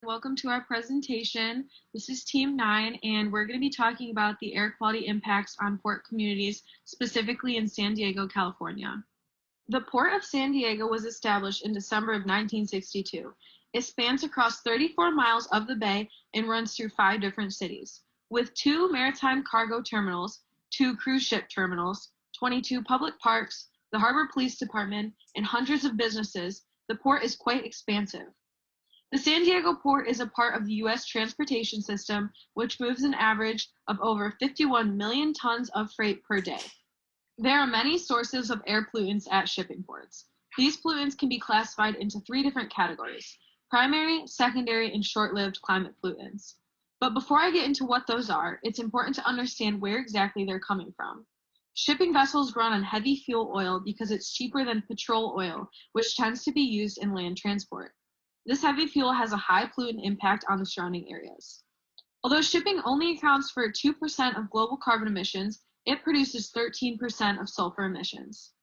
welcome to our presentation. This is Team 9, and we're going to be talking about the air quality impacts on port communities, specifically in San Diego, California. The Port of San Diego was established in December of 1962. It spans across 34 miles of the bay and runs through 5 different cities. With 2 maritime cargo terminals, 2 cruise ship terminals, 22 public parks, the Harbor Police Department, and hundreds of businesses, the port is quite expansive. The San Diego Port is a part of the U.S. transportation system, which moves an average of over 51 million tons of freight per day. There are many sources of air pollutants at shipping ports. These pollutants can be classified into 3 different categories: primary, secondary, and short-lived climate pollutants. But before I get into what those are, it's important to understand where exactly they're coming from. Shipping vessels run on heavy fuel oil because it's cheaper than petrol oil, which tends to be used in land transport. This heavy fuel has a high pollutant impact on the surrounding areas. Although shipping only accounts for 2% of global carbon emissions, it produces 13% of sulfur emissions.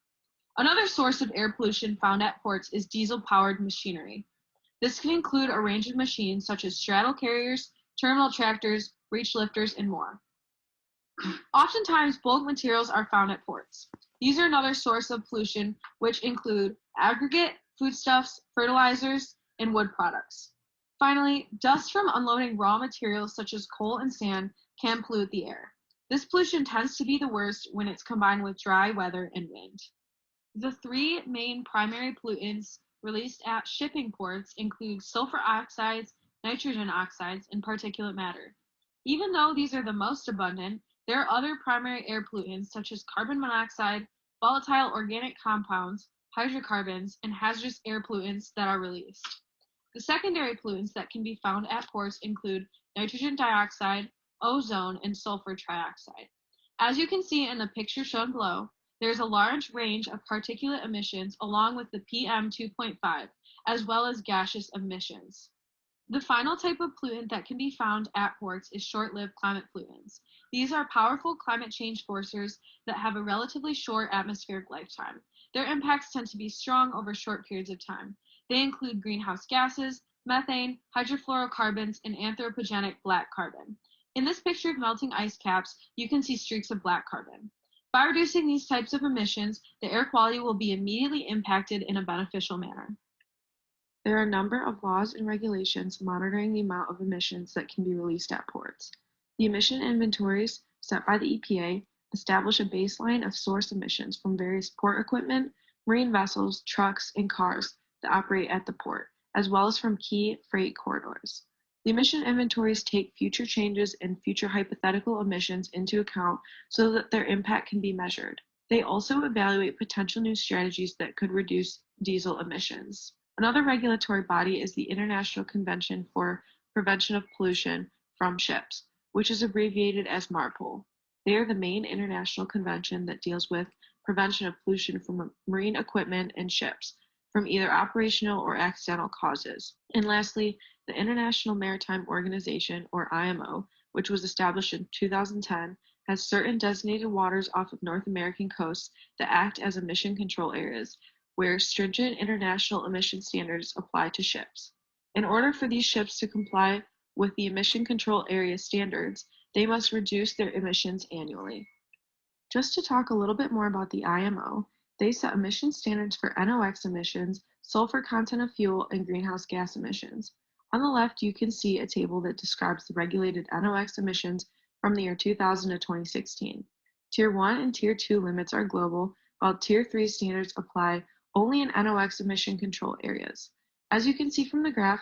Another source of air pollution found at ports is diesel-powered machinery. This can include a range of machines such as straddle carriers, terminal tractors, breech lifters, and more. Oftentimes, bulk materials are found at ports. These are another source of pollution, which include aggregate, foodstuffs, fertilizers, and wood products. Finally, dust from unloading raw materials such as coal and sand can pollute the air. This pollution tends to be the worst when it's combined with dry weather and wind. The 3 main primary pollutants released at shipping ports include sulfur oxides, nitrogen oxides, and particulate matter. Even though these are the most abundant, there are other primary air pollutants such as carbon monoxide, volatile organic compounds, hydrocarbons, and hazardous air pollutants that are released. The secondary pollutants that can be found at ports include nitrogen dioxide, ozone, and sulfur trioxide. As you can see in the picture shown below, there is a large range of particulate emissions along with the PM 2.5, as well as gaseous emissions. The final type of pollutant that can be found at ports is short-lived climate pollutants. These are powerful climate change forcers that have a relatively short atmospheric lifetime. Their impacts tend to be strong over short periods of time. They include greenhouse gases, methane, hydrofluorocarbons, and anthropogenic black carbon. In this picture of melting ice caps, you can see streaks of black carbon. By reducing these types of emissions, the air quality will be immediately impacted in a beneficial manner. There are a number of laws and regulations monitoring the amount of emissions that can be released at ports. The emission inventories set by the EPA establish a baseline of source emissions from various port equipment, marine vessels, trucks, and cars that operate at the port, as well as from key freight corridors. The emission inventories take future changes and future hypothetical emissions into account so that their impact can be measured. They also evaluate potential new strategies that could reduce diesel emissions. Another regulatory body is the International Convention for Prevention of Pollution from Ships, which is abbreviated as MARPOL. They are the main international convention that deals with prevention of pollution from marine equipment and ships, from either operational or accidental causes. And lastly, the International Maritime Organization, or IMO, which was established in 2010, has certain designated waters off of North American coasts that act as emission control areas, where stringent international emission standards apply to ships. In order for these ships to comply with the emission control area standards, they must reduce their emissions annually. Just to talk a little bit more about the IMO, they set emission standards for NOx emissions, sulfur content of fuel, and greenhouse gas emissions. On the left, you can see a table that describes the regulated NOx emissions from the year 2000 to 2016. Tier 1 and Tier 2 limits are global, while Tier 3 standards apply only in NOx emission control areas. As you can see from the graph,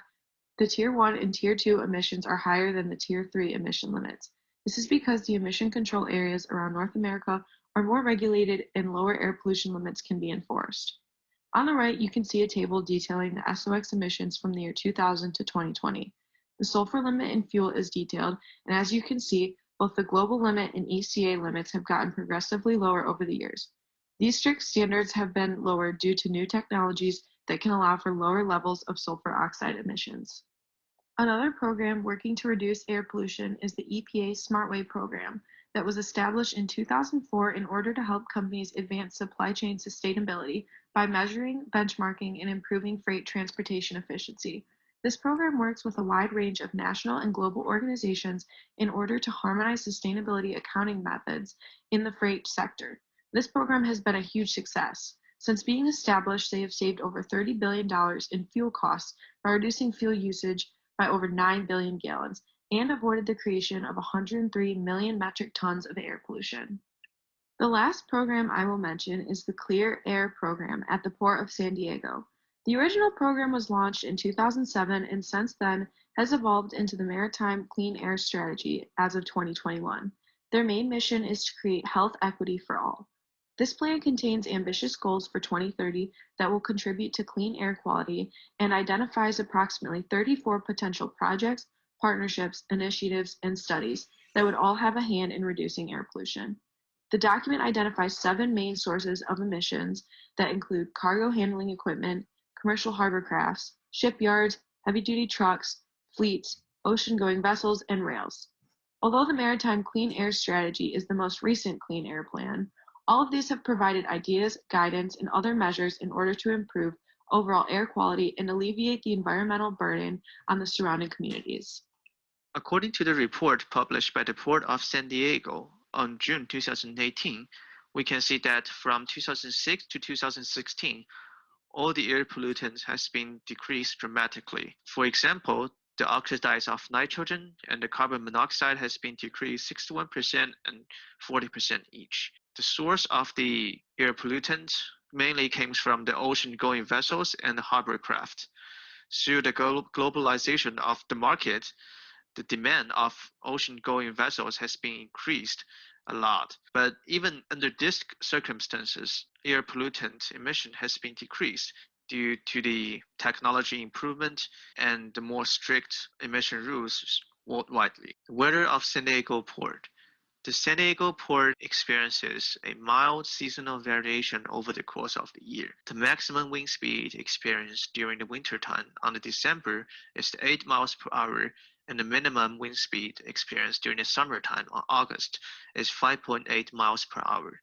the Tier 1 and Tier 2 emissions are higher than the Tier 3 emission limits. This is because the emission control areas around North America are more regulated and lower air pollution limits can be enforced. On the right, you can see a table detailing the SOx emissions from the year 2000 to 2020. The sulfur limit in fuel is detailed, and as you can see, both the global limit and ECA limits have gotten progressively lower over the years. These strict standards have been lowered due to new technologies that can allow for lower levels of sulfur oxide emissions. Another program working to reduce air pollution is the EPA SmartWay program that was established in 2004 in order to help companies advance supply chain sustainability by measuring, benchmarking, and improving freight transportation efficiency. This program works with a wide range of national and global organizations in order to harmonize sustainability accounting methods in the freight sector. This program has been a huge success. Since being established, they have saved over $30 billion in fuel costs by reducing fuel usage by over 9 billion gallons and avoided the creation of 103 million metric tons of air pollution. The last program I will mention is the Clear Air program at the Port of San Diego. The original program was launched in 2007 and since then has evolved into the Maritime Clean Air Strategy as of 2021. Their main mission is to create health equity for all. This plan contains ambitious goals for 2030 that will contribute to clean air quality and identifies approximately 34 potential projects, partnerships, initiatives, and studies that would all have a hand in reducing air pollution. The document identifies 7 main sources of emissions that include cargo handling equipment, commercial harbor crafts, shipyards, heavy-duty trucks, fleets, ocean-going vessels, and rails. Although the Maritime Clean Air Strategy is the most recent clean air plan, all of these have provided ideas, guidance, and other measures in order to improve overall air quality and alleviate the environmental burden on the surrounding communities. According to the report published by the Port of San Diego on June 2018, we can see that from 2006 to 2016, all the air pollutants has been decreased dramatically. For example, the oxides of nitrogen and the carbon monoxide has been decreased 61% and 40% each. The source of the air pollutants mainly comes from the ocean-going vessels and harbor craft. Through the globalization of the market, the demand of ocean-going vessels has been increased a lot. But even under these circumstances, air pollutant emission has been decreased due to the technology improvement and the more strict emission rules worldwide. The weather of San Diego Port. The San Diego port experiences a mild seasonal variation over the course of the year. The maximum wind speed experienced during the wintertime on December is 8 miles per hour, and the minimum wind speed experienced during the summertime on August is 5.8 miles per hour.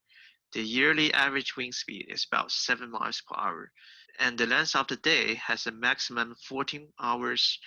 The yearly average wind speed is about 7 miles per hour, and the length of the day has a maximum 14 hours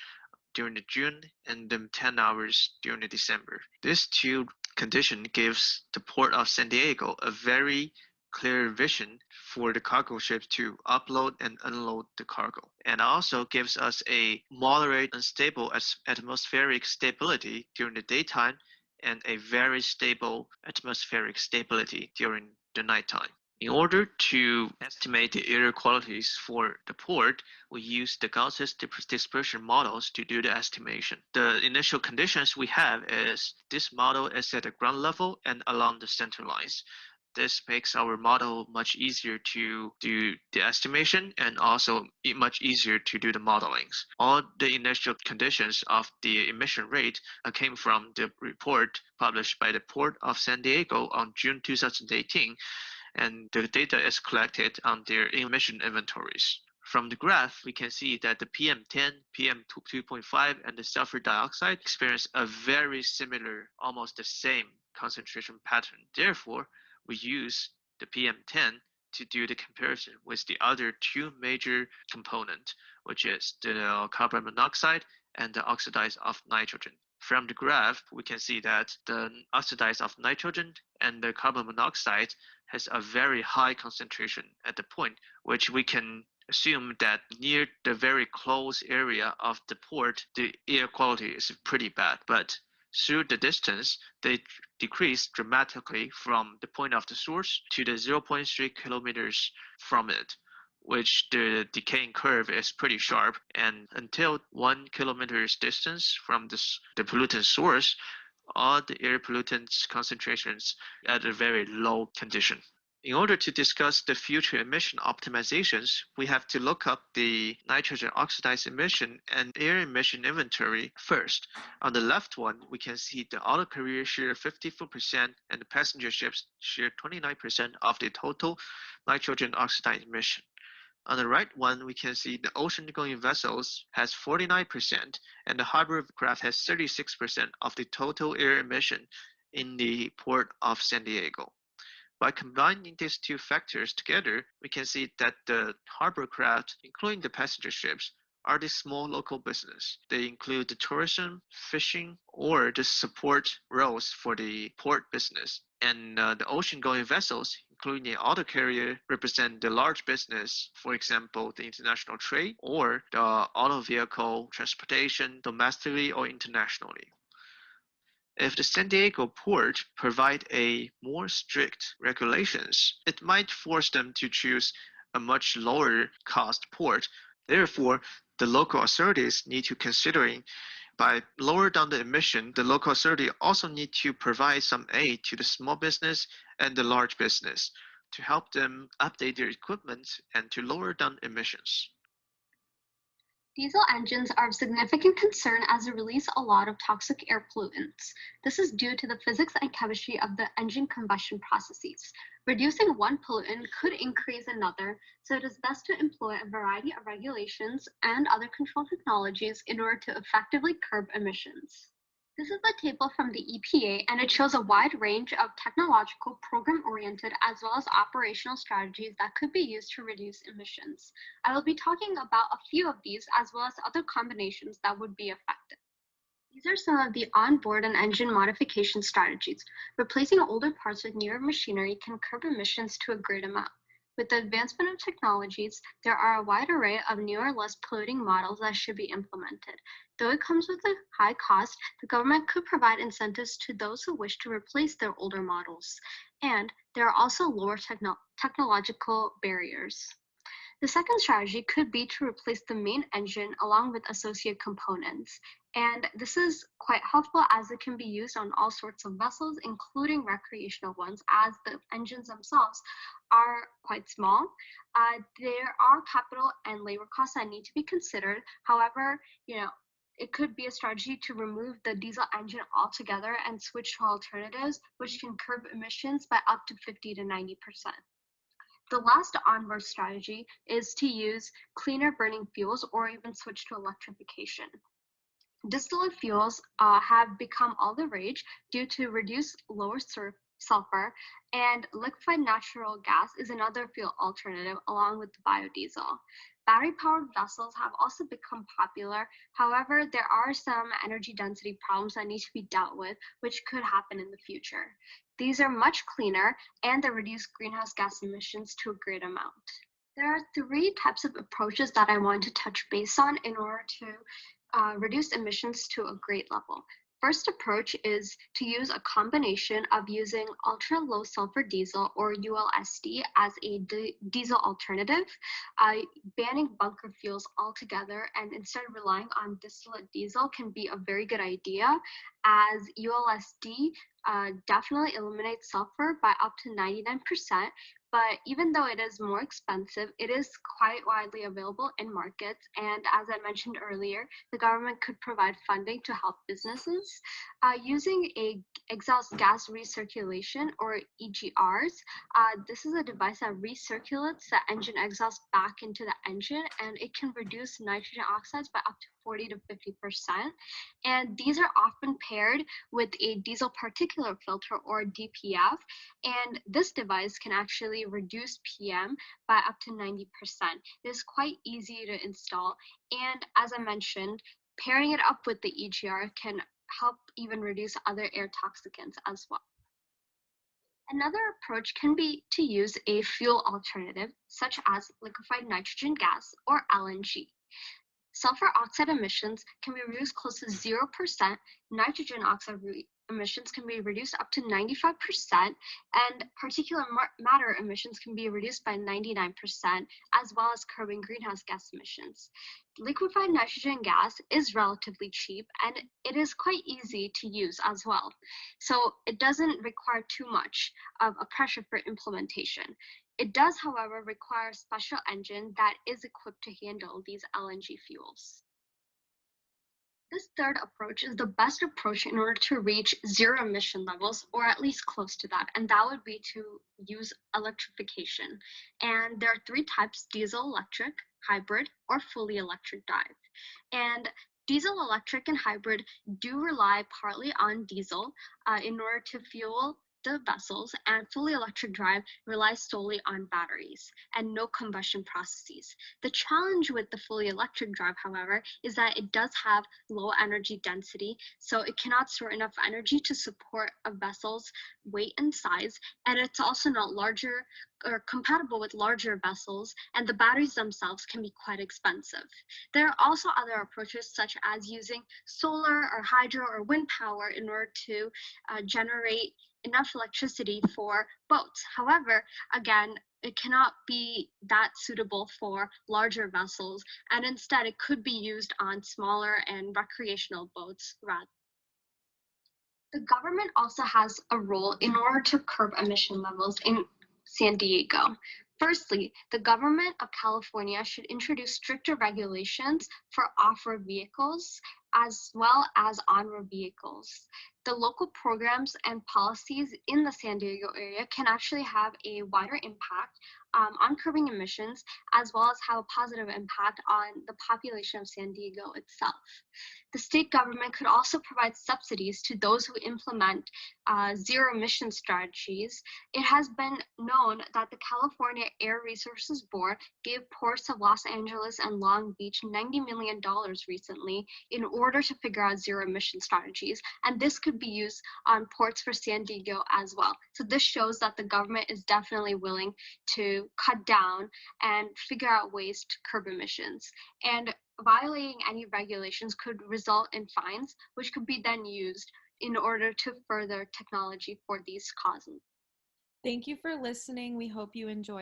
during the June and then 10 hours during the December. These two condition gives the Port of San Diego a very clear vision for the cargo ships to upload and unload the cargo, and also gives us a moderate and stable atmospheric stability during the daytime and a very stable atmospheric stability during the nighttime. In order to estimate the air qualities for the port, we use the gaseous dispersion models to do the estimation. The initial conditions we have is this model is at the ground level and along the center lines. This makes our model much easier to do the estimation and also much easier to do the modelings. All the initial conditions of the emission rate came from the report published by the Port of San Diego on June 2018, and the data is collected on their emission inventories. From the graph, we can see that the PM10, PM2.5, and the sulfur dioxide experience a very similar, almost the same concentration pattern. Therefore, we use the PM10 to do the comparison with the other two major components, which is the carbon monoxide and the oxides of nitrogen. From the graph, we can see that the oxides of nitrogen and the carbon monoxide has a very high concentration at the point, which we can assume that near the very close area of the port, the air quality is pretty bad. But through the distance, they decrease dramatically from the point of the source to the 0.3 kilometers from it, which the decaying curve is pretty sharp, and until 1 kilometer's distance from the pollutant source, all the air pollutants concentrations at a very low condition. In order to discuss the future emission optimizations, we have to look up the nitrogen oxide emission and air emission inventory first. On the left one, we can see the auto carrier share 54% and the passenger ships share 29% of the total nitrogen oxide emission. On the right one, we can see the ocean-going vessels has 49% and the harbor craft has 36% of the total air emission in the Port of San Diego. By combining these two factors together, we can see that the harbor craft, including the passenger ships, are the small local business. They include the tourism, fishing, or the support roles for the port business. And the ocean-going vessels, including the auto carrier, represent the large business, for example, the international trade or the auto vehicle transportation domestically or internationally. If the San Diego port provide a more strict regulations, it might force them to choose a much lower cost port. Therefore, the local authorities need to considering by lower down the emission, the local authority also need to provide some aid to the small business and the large business to help them update their equipment and to lower down emissions. Diesel engines are of significant concern as they release a lot of toxic air pollutants. This is due to the physics and chemistry of the engine combustion processes. Reducing one pollutant could increase another, so it is best to employ a variety of regulations and other control technologies in order to effectively curb emissions. This is a table from the EPA, and it shows a wide range of technological, program-oriented, as well as operational strategies that could be used to reduce emissions. I will be talking about a few of these, as well as other combinations that would be effective. These are some of the onboard and engine modification strategies. Replacing older parts with newer machinery can curb emissions to a great amount. With the advancement of technologies, there are a wide array of newer, less polluting models that should be implemented. Though it comes with a high cost, the government could provide incentives to those who wish to replace their older models. And there are also lower technological barriers. The second strategy could be to replace the main engine along with associated components. And this is quite helpful as it can be used on all sorts of vessels, including recreational ones, as the engines themselves are quite small. There are capital and labor costs that need to be considered. However, it could be a strategy to remove the diesel engine altogether and switch to alternatives, which can curb emissions by up to 50 to 90%. The last onboard strategy is to use cleaner burning fuels or even switch to electrification. Distillate fuels have become all the rage due to reduced lower sulfur, and liquefied natural gas is another fuel alternative along with biodiesel. Battery-powered vessels have also become popular. However, there are some energy density problems that need to be dealt with, which could happen in the future. These are much cleaner and they reduce greenhouse gas emissions to a great amount. There are three types of approaches that I want to touch base on in order to reduce emissions to a great level. First approach is to use a combination of using ultra low sulfur diesel or ULSD as a diesel alternative, banning bunker fuels altogether, and instead relying on distillate diesel can be a very good idea, as ULSD definitely eliminates sulfur by up to 99%, but even though it is more expensive, it is quite widely available in markets. And as I mentioned earlier, the government could provide funding to help businesses. Using a exhaust gas recirculation or EGRs, this is a device that recirculates the engine exhaust back into the engine, and it can reduce nitrogen oxides by up to 40 to 50%. And these are often paired with a diesel particulate filter or DPF. And this device can actually reduce PM by up to 90%. It is quite easy to install. And as I mentioned, pairing it up with the EGR can help even reduce other air toxicants as well. Another approach can be to use a fuel alternative, such as liquefied nitrogen gas or LNG. Sulfur oxide emissions can be reduced close to 0%, nitrogen oxide emissions can be reduced up to 95%, and particulate matter emissions can be reduced by 99%, as well as curbing greenhouse gas emissions. Liquefied nitrogen gas is relatively cheap, and it is quite easy to use as well. So it doesn't require too much of a pressure for implementation. It does, however, require a special engine that is equipped to handle these LNG fuels. This third approach is the best approach in order to reach zero emission levels, or at least close to that, and that would be to use electrification. And there are three types: diesel electric, hybrid, or fully electric drive. And diesel electric and hybrid do rely partly on diesel in order to fuel the vessels, and fully electric drive relies solely on batteries and no combustion processes. The challenge with the fully electric drive, however, is that it does have low energy density, so it cannot store enough energy to support a vessel's weight and size, and it's also not larger or compatible with larger vessels, and the batteries themselves can be quite expensive. There are also other approaches such as using solar or hydro or wind power in order to generate enough electricity for boats. However, again, it cannot be that suitable for larger vessels, and instead it could be used on smaller and recreational boats rather. The government also has a role in order to curb emission levels in San Diego. Firstly, the government of California should introduce stricter regulations for off-road vehicles as well as on-road vehicles. The local programs and policies in the San Diego area can actually have a wider impact on curbing emissions, as well as have a positive impact on the population of San Diego itself. The state government could also provide subsidies to those who implement zero emission strategies. It has been known that the California Air Resources Board gave ports of Los Angeles and Long Beach $90 million recently in order to figure out zero emission strategies, and this could be used on ports for San Diego as well. So this shows that the government is definitely willing to cut down and figure out ways to curb emissions. And violating any regulations could result in fines, which could be then used in order to further technology for these causes. Thank you for listening. We hope you enjoyed.